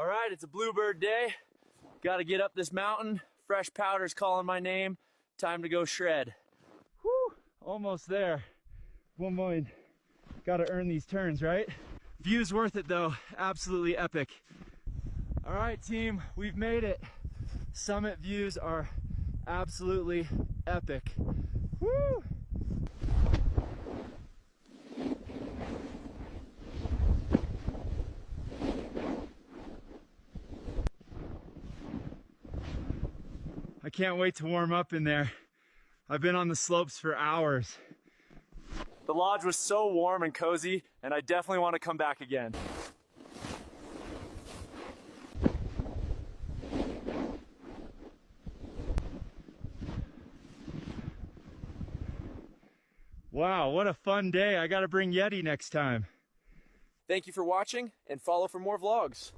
All right, it's a bluebird day. Got to get up this mountain. Fresh powder's calling my name. Time to go shred. Whew, almost there. 1 point. Got to earn these turns, right? View's worth it though, absolutely epic. All right, team, we've made it. Summit views are absolutely epic. Woo! I can't wait to warm up in there. I've been on the slopes for hours. The lodge was so warm and cozy, and I definitely want to come back again. Wow, what a fun day. I gotta bring Yeti next time. Thank you for watching, and follow for more vlogs.